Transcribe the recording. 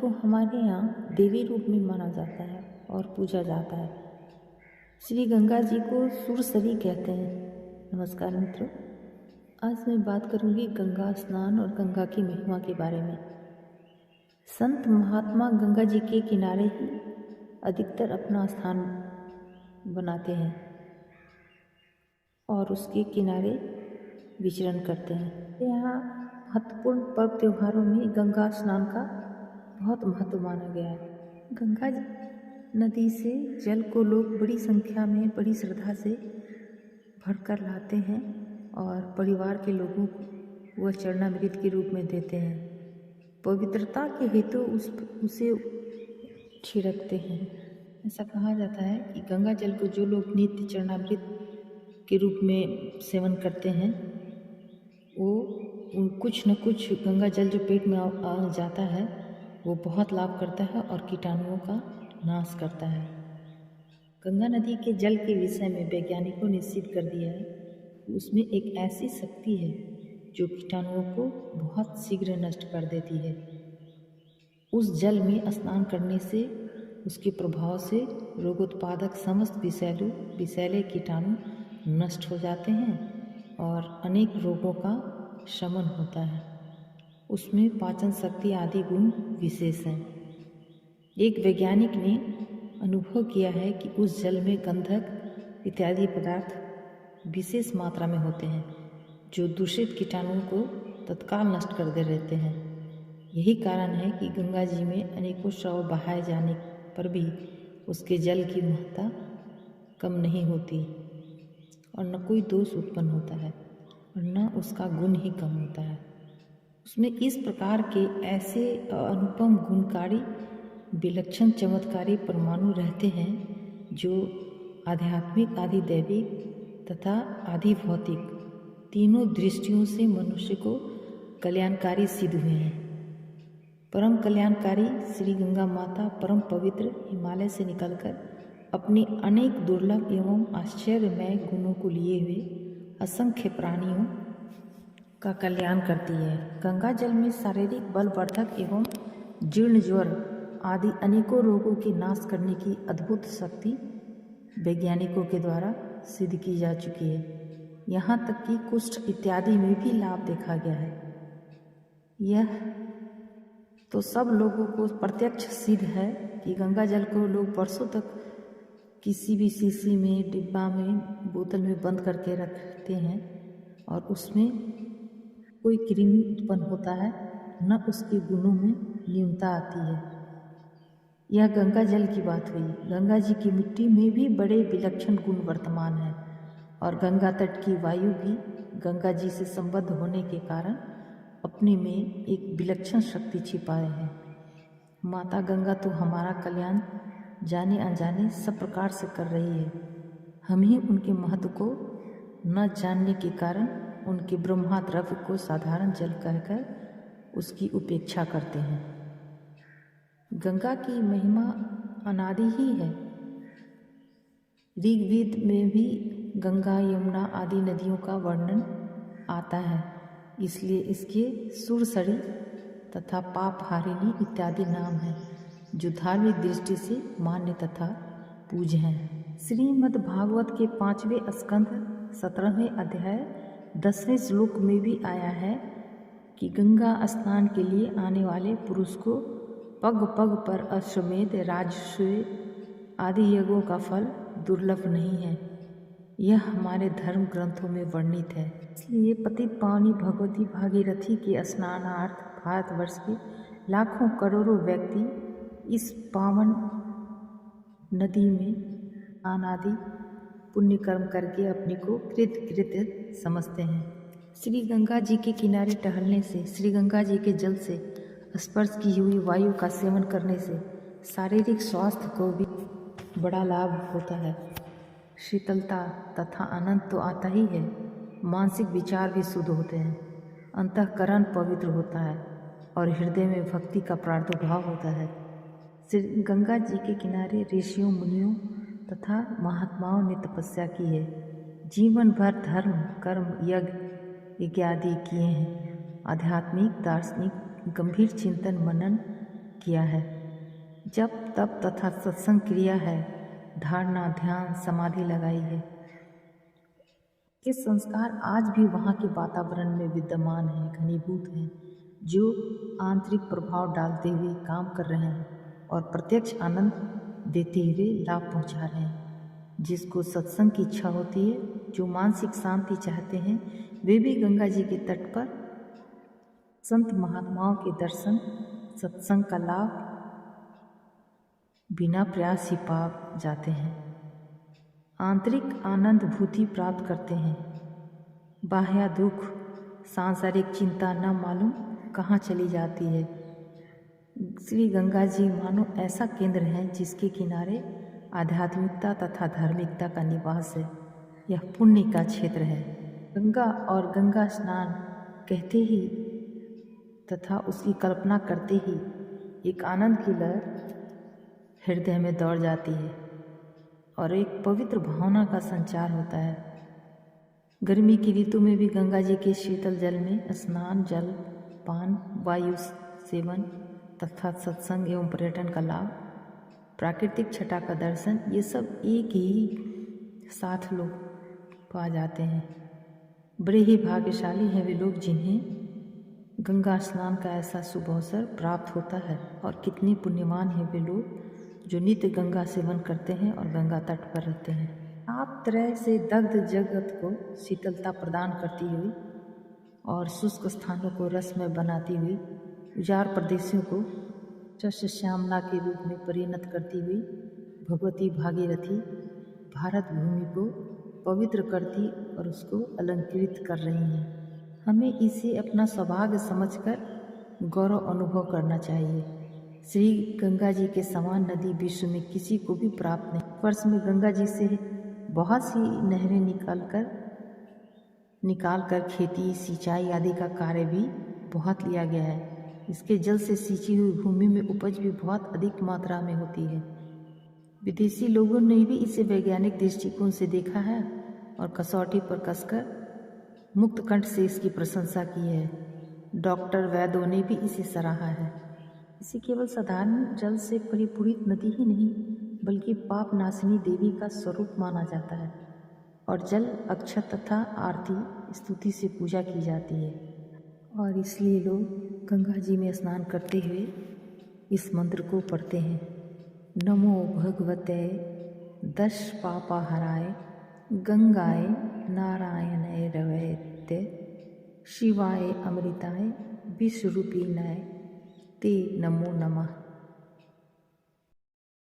को हमारे यहाँ देवी रूप में माना जाता है और पूजा जाता है। श्री गंगा जी को सुरसरी कहते हैं। नमस्कार मित्रों, आज मैं बात करूंगी गंगा स्नान और गंगा की महिमा के बारे में। संत महात्मा गंगा जी के किनारे ही अधिकतर अपना स्थान बनाते हैं और उसके किनारे विचरण करते हैं। यहाँ महत्वपूर्ण पर्व त्योहारों में गंगा स्नान का बहुत महत्व माना गया है। गंगा नदी से जल को लोग बड़ी संख्या में बड़ी श्रद्धा से भरकर लाते हैं और परिवार के लोगों को वह चरणामृत के रूप में देते हैं। पवित्रता के हेतु उसे छिड़कते हैं। ऐसा कहा जाता है कि गंगा जल को जो लोग नित्य चरणामृत के रूप में सेवन करते हैं वो कुछ न कुछ गंगा जल जो पेट में आ जाता है वो बहुत लाभ करता है और कीटाणुओं का नाश करता है। गंगा नदी के जल के विषय में वैज्ञानिकों ने सिद्ध कर दिया है कि उसमें एक ऐसी शक्ति है जो कीटाणुओं को बहुत शीघ्र नष्ट कर देती है। उस जल में स्नान करने से उसके प्रभाव से रोगोत्पादक समस्त विषैले कीटाणु नष्ट हो जाते हैं और अनेक रोगों का शमन होता है। उसमें पाचन शक्ति आदि गुण विशेष हैं। एक वैज्ञानिक ने अनुभव किया है कि उस जल में गंधक इत्यादि पदार्थ विशेष मात्रा में होते हैं जो दूषित कीटाणुओं को तत्काल नष्ट कर दे रहते हैं। यही कारण है कि गंगा जी में अनेकों शव बहाए जाने पर भी उसके जल की महत्ता कम नहीं होती और न कोई दोष उत्पन्न होता है और न उसका गुण ही कम होता है। उसमें इस प्रकार के ऐसे अनुपम गुणकारी विलक्षण चमत्कारी परमाणु रहते हैं जो आध्यात्मिक आदि दैविक तथा आदि भौतिक तीनों दृष्टियों से मनुष्य को कल्याणकारी सिद्ध हुए हैं। परम कल्याणकारी श्री गंगा माता परम पवित्र हिमालय से निकलकर अपने अनेक दुर्लभ एवं आश्चर्यमय गुणों को लिए हुए असंख्य प्राणियों का कल्याण करती है। गंगा जल में शारीरिक बलवर्धक एवं जीर्ण ज्वर आदि अनेकों रोगों के नाश करने की अद्भुत शक्ति वैज्ञानिकों के द्वारा सिद्ध की जा चुकी है। यहाँ तक कि कुष्ठ इत्यादि में भी लाभ देखा गया है। यह तो सब लोगों को प्रत्यक्ष सिद्ध है कि गंगा जल को लोग वर्षों तक किसी भी शीशी में, डिब्बा में, बोतल में बंद करके रखते हैं और उसमें कोई कृमि उत्पन्न होता है, न उसके गुणों में न्यूनता आती है। यह गंगा जल की बात हुई। गंगा जी की मिट्टी में भी बड़े विलक्षण गुण वर्तमान हैं और गंगा तट की वायु भी गंगा जी से संबद्ध होने के कारण अपने में एक विलक्षण शक्ति छिपाए हैं। माता गंगा तो हमारा कल्याण जाने अनजाने सब प्रकार से कर रही है। हम ही उनके महत्व को न जानने के कारण उनके ब्रह्मा द्रव्य को साधारण जल कहकर उसकी उपेक्षा करते हैं। गंगा की महिमा अनादि ही है। ऋग्वेद में भी गंगा, यमुना आदि नदियों का वर्णन आता है, इसलिए इसके सुरसरी तथा पापहारिणी इत्यादि नाम हैं जो धार्मिक दृष्टि से मान्य तथा पूज्य हैं। श्रीमद् भागवत के 5वें स्कंध 17वें अध्याय 10वें श्लोक में भी आया है कि गंगा स्नान के लिए आने वाले पुरुष को पग पग पर अश्वमेध, राजसूय आदि यज्ञों का फल दुर्लभ नहीं है। यह हमारे धर्म ग्रंथों में वर्णित है। इसलिए पतित पावनी भगवती भागीरथी के स्नानार्थ भारतवर्ष के लाखों करोड़ों व्यक्ति इस पावन नदी में स्नान आदि पुण्य कर्म करके अपने को कृत समझते हैं। श्री गंगा जी के किनारे टहलने से, श्री गंगा जी के जल से स्पर्श की हुई वायु का सेवन करने से शारीरिक स्वास्थ्य को भी बड़ा लाभ होता है। शीतलता तथा आनंद तो आता ही है, मानसिक विचार भी शुद्ध होते हैं, अंतःकरण पवित्र होता है और हृदय में भक्ति का प्रादुर्भाव होता है। श्री गंगा जी के किनारे ऋषियों, मुनियों तथा महात्माओं ने तपस्या की है। जीवन भर धर्म, कर्म, यज्ञ इत्यादि किए हैं। आध्यात्मिक, दार्शनिक, गंभीर चिंतन, मनन किया है। जप तप तथा सत्संग क्रिया है, धारणा ध्यान समाधि लगाई है। ये संस्कार आज भी वहाँ के वातावरण में विद्यमान हैं, घनीभूत हैं, जो आंतरिक प्रभाव डालते हुए काम कर रहे हैं और प्रत्यक्ष आनंद देते हुए लाभ पहुँचा रहे हैं। जिसको सत्संग की इच्छा होती है, जो मानसिक शांति चाहते हैं, वे भी गंगा जी के तट पर संत महात्माओं के दर्शन सत्संग का लाभ बिना प्रयास ही पा जाते हैं। आंतरिक आनंद भूति प्राप्त करते हैं। बाह्य दुख सांसारिक चिंता न मालूम कहाँ चली जाती है। श्री गंगा जी मानो ऐसा केंद्र है जिसके किनारे आध्यात्मिकता तथा धार्मिकता का निवास है। यह पुण्य का क्षेत्र है। गंगा और गंगा स्नान कहते ही तथा उसकी कल्पना करते ही एक आनंद की लहर हृदय में दौड़ जाती है और एक पवित्र भावना का संचार होता है। गर्मी की ऋतु में भी गंगा जी के शीतल जल में स्नान, जल पान, वायु सेवन तथा सत्संग एवं पर्यटन का लाभ, प्राकृतिक छटा का दर्शन, ये सब एक ही साथ लोग पा जाते हैं। बड़े ही भाग्यशाली हैं वे लोग जिन्हें गंगा स्नान का ऐसा शुभ अवसर प्राप्त होता है। और कितने पुण्यवान हैं वे लोग जो नित्य गंगा सेवन करते हैं और गंगा तट पर रहते हैं। आप तरह से दग्ध जगत को शीतलता प्रदान करती हुई और शुष्क स्थानों को रसमय बनाती हुई, उजाड़ प्रदेशों को शस्य श्यामला के रूप में परिणत करती हुई भगवती भागीरथी भारत भूमि को पवित्र करती और उसको अलंकृत कर रही हैं। हमें इसे अपना सौभाग्य समझकर गौरव अनुभव करना चाहिए। श्री गंगा जी के समान नदी विश्व में किसी को भी प्राप्त नहीं। वर्ष में गंगा जी से बहुत सी नहरें निकालकर खेती, सिंचाई आदि का कार्य भी बहुत लिया गया है। इसके जल से सींची हुई भूमि में उपज भी बहुत अधिक मात्रा में होती है। विदेशी लोगों ने भी इसे वैज्ञानिक दृष्टिकोण से देखा है और कसौटी पर कसकर मुक्त कंठ से इसकी प्रशंसा की है। डॉक्टर वैद्यों ने भी इसे सराहा है। इसे केवल साधारण जल से परिपूरित नदी ही नहीं बल्कि पाप नाशिनी देवी का स्वरूप माना जाता है और जल अक्षत तथा आरती स्तुति से पूजा की जाती है। और इसलिए लोग गंगा जी में स्नान करते हुए इस मंत्र को पढ़ते हैं। नमो भगवते दश पापाहराय गंगाय नारायणाय रवैते शिवाय अमृताय विश्वरूपिणाय ते नमो नमः।